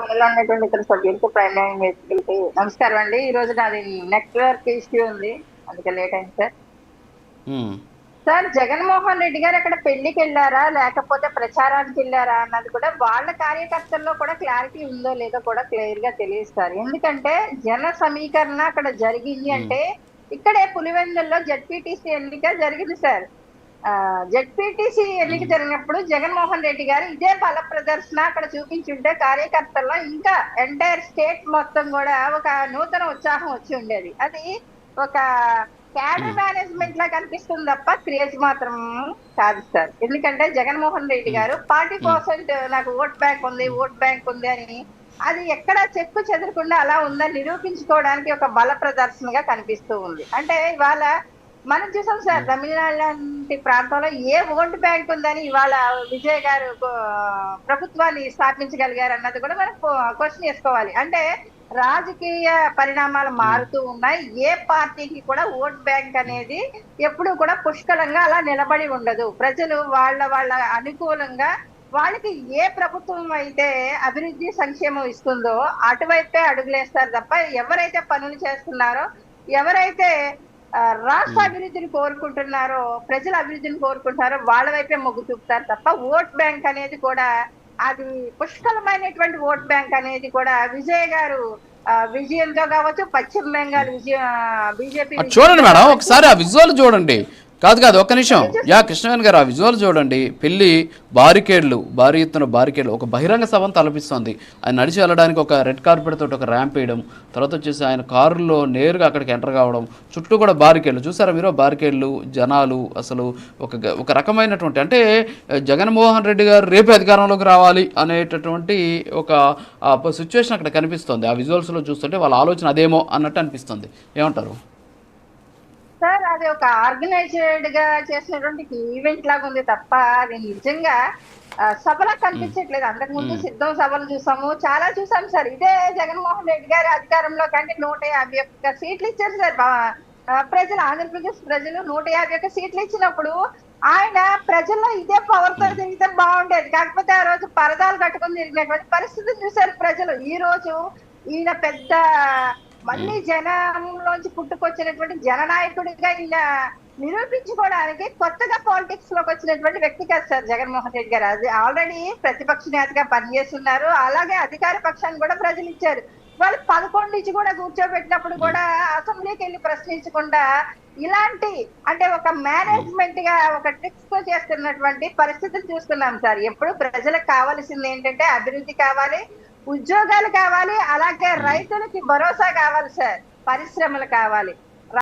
మనలో ఉన్నటువంటి ఇతర సభ్యులకు ప్రైమ్ వ్యక్తులకి నమస్కారం అండి. ఈ రోజు నాది నెట్వర్క్ ఇష్యూ ఉంది, అందుకే లేట్ అయింది సార్. ఉమ్, సార్, జగన్మోహన్ రెడ్డి గారు అక్కడ పెళ్లికి వెళ్ళారా లేకపోతే ప్రచారానికి వెళ్ళారా అన్నది కూడా వాళ్ళ కార్యకర్తల్లో కూడా క్లారిటీ ఉందో లేదో కూడా క్లియర్ గా తెలియదు సార్. ఎందుకంటే జన సమీకరణ అక్కడ జరిగింది ఉమ్, అంటే ఇక్కడే పులివెందుల్లో జడ్పీటీసీ ఎన్నిక జరిగింది సార్. జెడ్పీటీసీ ఎన్నిక ఉమ్. జరిగినప్పుడు జగన్మోహన్ రెడ్డి గారు ఇదే బల ప్రదర్శన అక్కడ చూపించుంటే కార్యకర్తల్లో ఇంకా ఎంటైర్ స్టేట్ మొత్తం కూడా ఒక నూతన ఉత్సాహం వచ్చి ఉండేది. అది ఒక క్యాడర్ మేనేజ్మెంట్ లా కనిపిస్తుంది తప్ప క్రేజ్ మాత్రం కాదు సార్. ఎందుకంటే జగన్మోహన్ రెడ్డి ఉమ్, గారు 40% నాకు ఓట్ బ్యాంక్ ఉంది, ఓట్ బ్యాంక్ ఉంది అని అది ఎక్కడ చెక్కు చెదరకుండా అలా ఉందని నిరూపించుకోవడానికి ఒక బల ప్రదర్శనగా కనిపిస్తూ ఉంది. అంటే ఇవాళ మనం చూసాం సార్, ఉమ్. తమిళనాడు లాంటి ప్రాంతంలో ఏ ఓటు బ్యాంక్ ఉందని ఇవాళ విజయ్ గారు ప్రభుత్వాన్ని స్థాపించగలిగారు అన్నది కూడా మనం క్వశ్చన్ చేసుకోవాలి. అంటే రాజకీయ పరిణామాలు ఉమ్. మారుతూ ఉన్నాయి. ఏ పార్టీకి కూడా ఓట్ బ్యాంక్ అనేది ఎప్పుడు కూడా పుష్కలంగా అలా నిలబడి ఉండదు. ప్రజలు వాళ్ళ అనుకూలంగా వాళ్ళకి ఏ ప్రభుత్వం అయితే అభివృద్ధి సంక్షేమం ఇస్తుందో అటువైపే అడుగులేస్తారు తప్ప ఎవరైతే పనులు చేస్తున్నారో, ఎవరైతే రాష్ట్ర ఉమ్. అభివృద్ధిని కోరుకుంటున్నారో, ప్రజల అభివృద్ధిని కోరుకుంటున్నారో వాళ్ళ వైపే మొగ్గు చూపుతారు తప్ప ఓట్ బ్యాంక్ అనేది కూడా అది పుష్కలమైనటువంటి ఓట్ బ్యాంక్ అనేది కూడా విజయ్ గారు విజయంతో కావచ్చు, పశ్చిమ బెంగాల్ బీజేపీ అటు చూడండి విజయంతో మేడం, కావచ్చు. ఒకసారి ఆ విజువల్ చూడండి. కాదు ఒక్క నిమిషం. నేను యా కృష్ణవేణి గారు, ఆ విజువల్ చూడండి. పెళ్లి బారికేడ్లు, భారీ ఎత్తున బారికేడ్లు, ఒక బహిరంగ సభను తలపిస్తోంది. ఆయన నడిచి వెళ్ళడానికి ఒక రెడ్ కార్పెట్ తోటి ఒక ర్యాంప్ వేయడం, తర్వాత వచ్చేసి ఆయన కారులో నేరుగా అక్కడికి ఎంటర్ కావడం, చుట్టూ కూడా బారికేడ్లు చూసారా మీరు? బారికేడ్లు, జనాలు, అసలు ఒక రకమైనటువంటి అంటే జగన్మోహన్ రెడ్డి గారు రేపే అధికారంలోకి రావాలి అనేటటువంటి ఒక సిచ్యువేషన్ అక్కడ కనిపిస్తుంది. ఆ విజువల్స్లో చూస్తుంటే వాళ్ళ ఆలోచన అదేమో అన్నట్టు అనిపిస్తుంది. ఏమంటారు? సార్, అది ఒక ఆర్గనైజ్డ్ గా చేసినటువంటి ఈవెంట్ లాగా ఉంది తప్ప అది నిజంగా సభలా ఉమ్, కనిపించట్లేదు. అంతకు ముందు ఉమ్, సిద్ధం సభలు చూసాము, చాలా చూసాం సార్. ఇదే జగన్మోహన్ రెడ్డి గారి అధికారంలో కంటే 151 సీట్లు ఇచ్చారు సార్. ప్రజలు, ఆంధ్రప్రదేశ్ ప్రజలు 151 సీట్లు ఇచ్చినప్పుడు ఆయన ప్రజల్లో ఇదే పవర్ తో ఉమ్. తిరిగితే బాగుండేది. కాకపోతే ఆ రోజు పరదాలు కట్టుకుని తిరిగినటువంటి పరిస్థితిని చూశారు ప్రజలు. ఈ రోజు ఈయన పెద్ద ఉమ్. మళ్ళీ జనంలోంచి పుట్టుకొచ్చినటువంటి జననాయకుడిగా ఈయన నిరూపించుకోవడానికి కొత్తగా పాలిటిక్స్ లోకి వచ్చినటువంటి వ్యక్తి కాదు సార్ జగన్మోహన్ రెడ్డి గారు. అది ఆల్రెడీ ప్రతిపక్ష నేతగా పనిచేస్తున్నారు. అలాగే అధికార పక్షాన్ని కూడా ప్రజలు ఇచ్చారు. వాళ్ళు 11 ఇచ్చి కూడా కూర్చోబెట్టినప్పుడు కూడా అసెంబ్లీకి వెళ్ళి ప్రశ్నించకుండా ఇలాంటి అంటే ఒక మేనేజ్మెంట్ గా ఒక ట్రిక్స్ తో చేస్తున్నటువంటి పరిస్థితులు చూస్తున్నాం సార్. ఎప్పుడు ప్రజలకు కావాల్సింది ఏంటంటే అభివృద్ధి కావాలి, ఉద్యోగాలు కావాలి, అలాగే రైతులకి భరోసా కావాలి సార్, పరిశ్రమలు కావాలి.